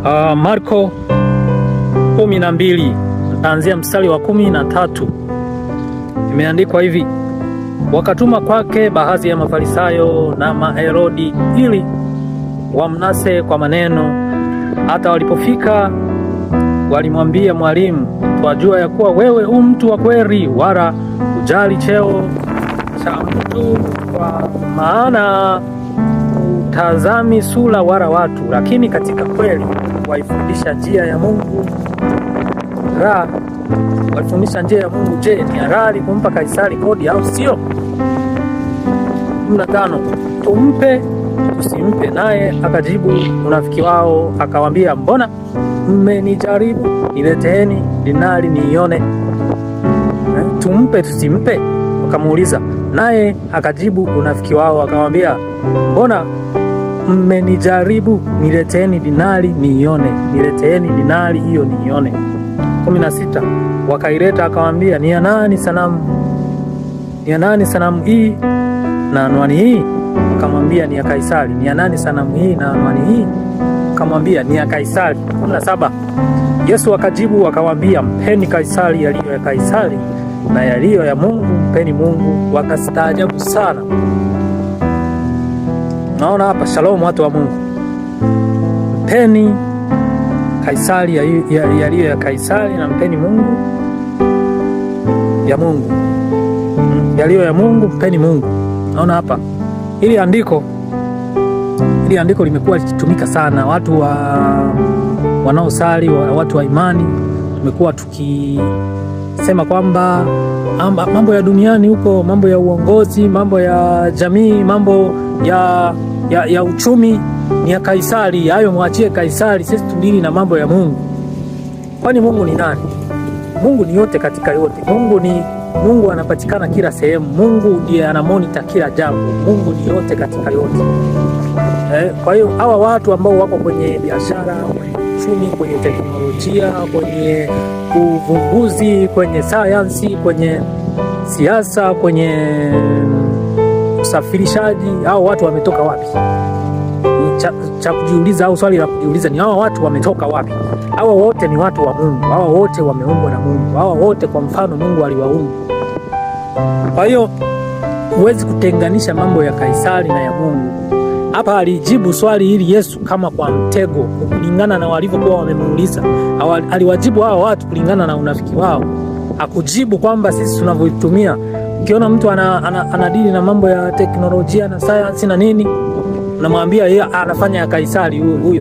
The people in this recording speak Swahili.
Marko 12 nitaanzia mstari wa 13. Imeandikwa hivi: wakatuma kwake baadhi ya Mafarisayo na Maherodi ili wamnase kwa maneno. Hata walipofika walimwambia, Mwalimu, twajua ya kuwa wewe mtu wa kweli, wala hujali cheo cha mtu, kwa maana hutazami sura wala watu, lakini katika kweli waifundisha njia ya Mungu. Walifundisha njia ya Mungu. Je, ni halali kumpa Kaisari kodi au sio? 15. Tumpe tusimpe? Naye akajibu unafiki wao, akawaambia, mbona mmenijaribu? Nileteeni dinari niione. Tumpe tusimpe? Wakamuuliza. Naye akajibu unafiki wao, akawaambia, mbona mmenijaribu? Nileteeni dinari niione. Nileteeni dinari hiyo niione. 16. Wakaileta, akawaambia, ni ya nani sanamu? Ni ya nani sanamu hii na anwani hii? Akamwambia, ni ya Kaisari. Ni ya nani sanamu hii na anwani hii? Akamwambia, ni ya Kaisari. 17. Yesu akajibu akawaambia, mpeni Kaisari yaliyo ya Kaisari, na yaliyo ya Mungu mpeni Mungu. Wakastaajabu sana. Naona hapa, shalom watu wa Mungu. Mpeni Kaisari yaliyo ya Kaisari, na mpeni Mungu ya Mungu. Yaliyo ya Mungu mpeni Mungu. Naona hapa hili andiko limekuwa likitumika sana. Watu wanaosali, watu wa imani, tumekuwa tukisema kwamba mambo ya duniani huko, mambo ya uongozi, mambo ya jamii, mambo ya uchumi ni ya Kaisari. Hayo mwachie Kaisari, sisi tudili na mambo ya Mungu. Kwani Mungu ni nani? Mungu ni yote katika yote. Mungu anapatikana kila sehemu. Mungu ndiye anamonita kila jambo. Mungu ni yote katika yote. Kwa hiyo hawa watu ambao wako kwenye biashara, kwenye uchumi, kwenye teknolojia, kwenye uvumbuzi, kwenye sayansi, kwenye siasa, kwenye usafirishaji, hao watu wametoka wapi? Cha kujiuliza au swali la kujiuliza ni hawa watu wametoka wapi? Hawa wote ni watu wa Mungu. Hawa wote wameumbwa na Mungu. Hawa wote kwa mfano Mungu aliwaumba. Kwa hiyo huwezi kutenganisha mambo ya Kaisari na ya Mungu. Hapa alijibu swali hili Yesu kama kwa mtego, kulingana na walivyokuwa wamemuuliza. Aliwajibu hawa watu kulingana na unafiki wao. Hakujibu kwamba sisi tunavyoitumia. Ukiona mtu anadili na mambo ya teknolojia na sayansi na nini, unamwambia yeye anafanya ya Kaisari huyo.